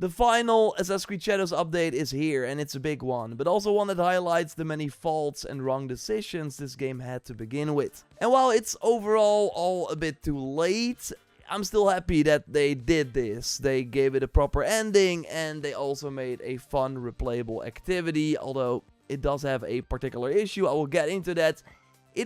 The final Assassin's Creed Shadows update is here, and it's a big one, but also one that highlights the many faults and wrong decisions this game had to begin with. And while it's overall all a bit too late, I'm still happy that they did this. They gave it a proper ending, and they also made a fun, replayable activity, although it does have a particular issue. I will get into that.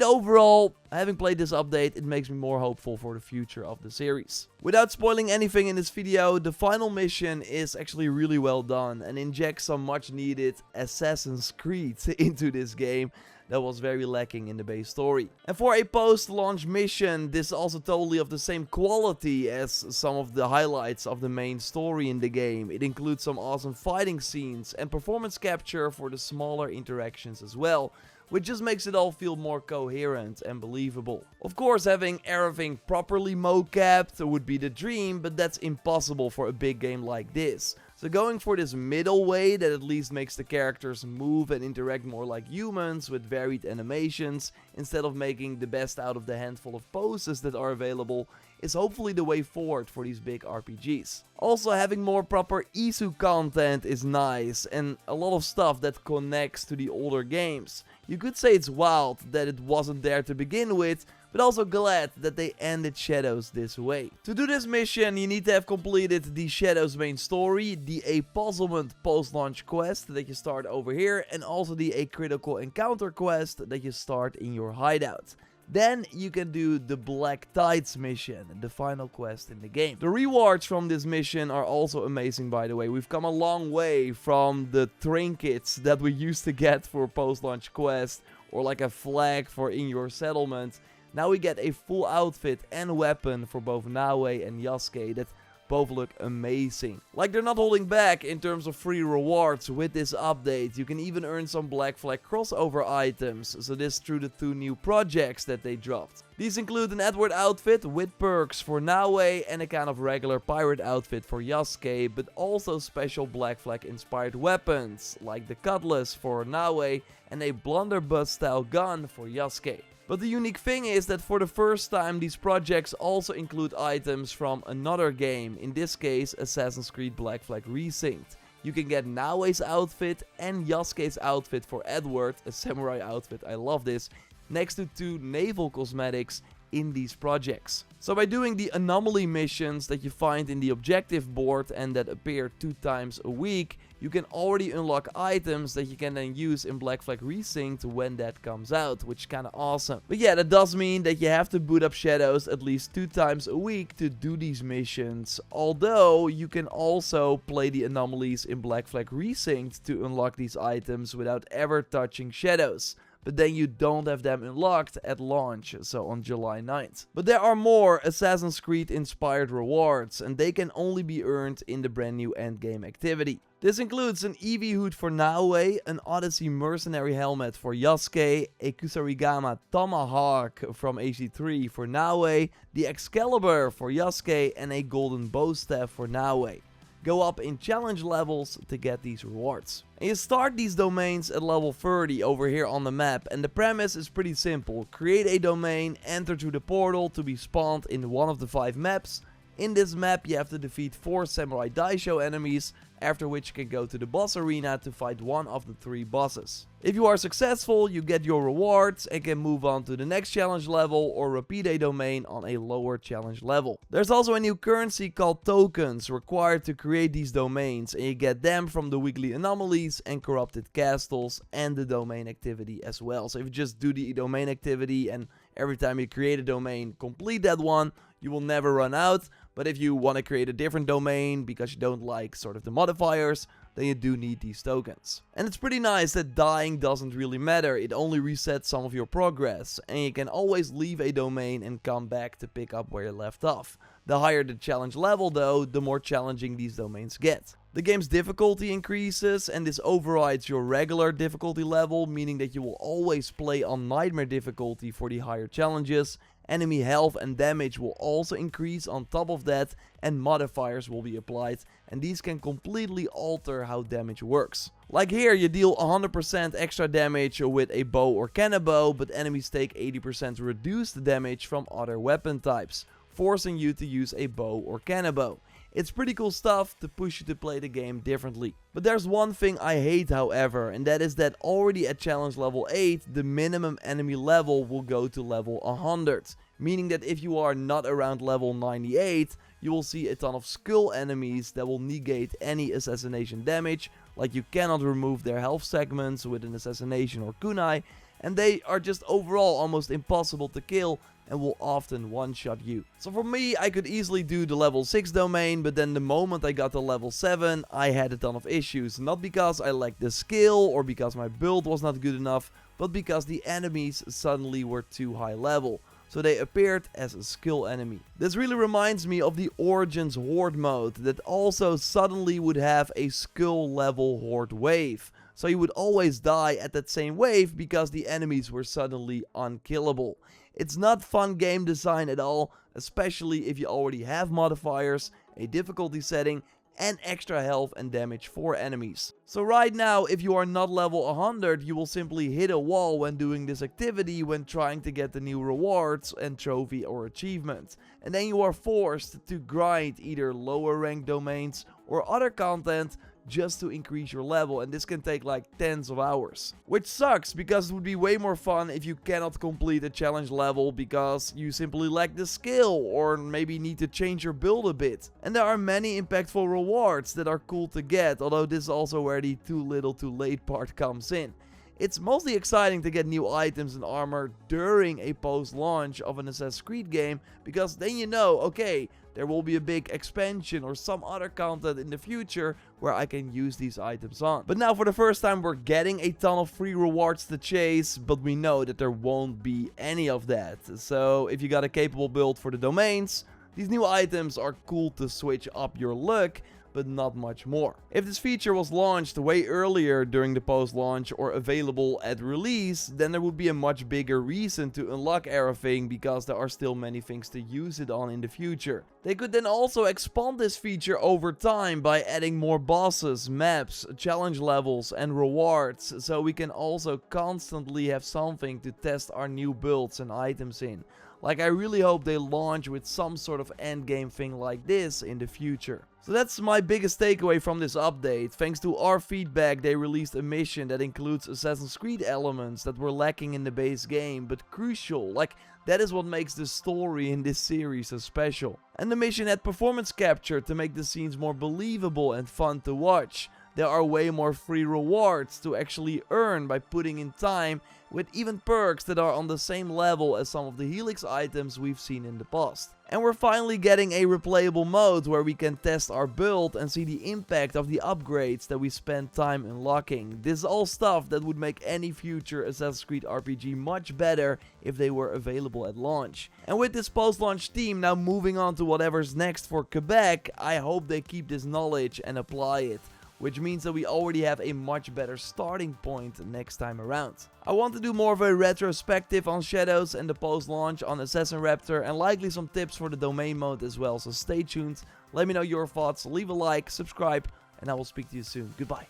Overall, having played this update, it makes me more hopeful for the future of the series. Without spoiling anything in this video, the final mission is actually really well done and injects some much needed Assassin's Creed into this game that was very lacking in the base story. And for a post-launch mission, this is also totally of the same quality as some of the highlights of the main story in the game. It includes some awesome fighting scenes and performance capture for the smaller interactions as well, which just makes it all feel more coherent and believable. Of course, having everything properly mocapped would be the dream, but that's impossible for a big game like this. So going for this middle way that at least makes the characters move and interact more like humans with varied animations, instead of making the best out of the handful of poses that are available, is hopefully the way forward for these big RPGs. Also, having more proper Isu content is nice, and a lot of stuff that connects to the older games. You could say it's wild that it wasn't there to begin with, but also glad that they ended Shadows this way. To do this mission, you need to have completed the Shadows main story, the A Puzzlement post-launch quest that you start over here, and also the A Critical Encounter quest that you start in your hideout. Then you can do the Black Tides mission, the final quest in the game. The rewards from this mission are also amazing, by the way. We've come a long way from the trinkets that we used to get for post-launch quest, or like a flag for in your settlement. Now we get a full outfit and weapon for both Naue and Yasuke that both look amazing. Like, they're not holding back in terms of free rewards with this update. You can even earn some Black Flag crossover items, so this through the 2 new projects that they dropped. These include an Edward outfit with perks for Naue and a kind of regular pirate outfit for Yasuke, but also special Black Flag inspired weapons, like the Cutlass for Naue and a blunderbuss style gun for Yasuke. But the unique thing is that for the first time these projects also include items from another game, in this case Assassin's Creed Black Flag Resynced. You can get Naue's outfit and Yasuke's outfit for Edward, a samurai outfit, I love this, next to 2 naval cosmetics in these projects. So by doing the anomaly missions that you find in the objective board and that appear 2 times a week, you can already unlock items that you can then use in Black Flag Resynced when that comes out, which is kinda awesome. But yeah, that does mean that you have to boot up Shadows at least 2 times a week to do these missions, although you can also play the anomalies in Black Flag Resynced to unlock these items without ever touching Shadows. But then you don't have them unlocked at launch, so on July 9th. But there are more Assassin's Creed inspired rewards, and they can only be earned in the brand new Endgame activity. This includes an Eevee hood for Naue, an Odyssey mercenary helmet for Yasuke, a Kusarigama tomahawk from AC3 for Naue, the Excalibur for Yasuke, and a golden bow staff for Naue. Go up in challenge levels to get these rewards. And you start these domains at level 30 over here on the map, and the premise is pretty simple. Create a domain, enter through the portal to be spawned in one of the 5 maps. In this map you have to defeat 4 Samurai Daisho enemies, after which you can go to the boss arena to fight one of the 3 bosses. If you are successful, you get your rewards and can move on to the next challenge level or repeat a domain on a lower challenge level. There's also a new currency called tokens required to create these domains, and you get them from the weekly anomalies and corrupted castles and the domain activity as well. So if you just do the domain activity and every time you create a domain, complete that one, you will never run out. But if you want to create a different domain because you don't like sort of the modifiers, then you do need these tokens. And it's pretty nice that dying doesn't really matter, it only resets some of your progress, and you can always leave a domain and come back to pick up where you left off. The higher the challenge level though, the more challenging these domains get. The game's difficulty increases, and this overrides your regular difficulty level, meaning that you will always play on Nightmare difficulty for the higher challenges. Enemy health and damage will also increase on top of that, and modifiers will be applied, and these can completely alter how damage works. Like here, you deal 100% extra damage with a bow or cannonbow, but enemies take 80% reduced damage from other weapon types, forcing you to use a bow or cannonbow. It's pretty cool stuff to push you to play the game differently. But there's one thing I hate, however, and that is that already at challenge level 8, the minimum enemy level will go to level 100. Meaning that if you are not around level 98, you will see a ton of skull enemies that will negate any assassination damage, like you cannot remove their health segments with an assassination or kunai, and they are just overall almost impossible to kill and will often one-shot you. So for me, I could easily do the level 6 domain, but then the moment I got to level 7, I had a ton of issues. Not because I lacked the skill or because my build was not good enough, but because the enemies suddenly were too high level. So they appeared as a skill enemy. This really reminds me of the Origins Horde mode that also suddenly would have a skill level Horde wave. So you would always die at that same wave because the enemies were suddenly unkillable. It's not fun game design at all, especially if you already have modifiers, a difficulty setting, and extra health and damage for enemies. So right now, if you are not level 100, you will simply hit a wall when doing this activity when trying to get the new rewards and trophy or achievement. And then you are forced to grind either lower rank domains or other content just to increase your level, and this can take like tens of hours. Which sucks, because it would be way more fun if you cannot complete a challenge level because you simply lack the skill or maybe need to change your build a bit. And there are many impactful rewards that are cool to get, although this is also where the too little too late part comes in. It's mostly exciting to get new items and armor during a post-launch of an Assassin's Creed game, because then you know, okay, there will be a big expansion or some other content in the future where I can use these items on. But now for the first time we're getting a ton of free rewards to chase, but we know that there won't be any of that. So if you got a capable build for the domains, these new items are cool to switch up your luck, but not much more. If this feature was launched way earlier during the post-launch or available at release, then there would be a much bigger reason to unlock everything, because there are still many things to use it on in the future. They could then also expand this feature over time by adding more bosses, maps, challenge levels and rewards, so we can also constantly have something to test our new builds and items in. Like, I really hope they launch with some sort of endgame thing like this in the future. So that's my biggest takeaway from this update. Thanks to our feedback, they released a mission that includes Assassin's Creed elements that were lacking in the base game, but crucial. Like, that is what makes the story in this series so special. And the mission had performance capture to make the scenes more believable and fun to watch. There are way more free rewards to actually earn by putting in time, with even perks that are on the same level as some of the Helix items we've seen in the past. And we're finally getting a replayable mode where we can test our build and see the impact of the upgrades that we spent time unlocking. This is all stuff that would make any future Assassin's Creed RPG much better if they were available at launch. And with this post-launch team now moving on to whatever's next for Quebec, I hope they keep this knowledge and apply it, which means that we already have a much better starting point next time around. I want to do more of a retrospective on Shadows and the post-launch on JorRaptor, and likely some tips for the domain mode as well, so stay tuned. Let me know your thoughts, leave a like, subscribe, and I will speak to you soon. Goodbye.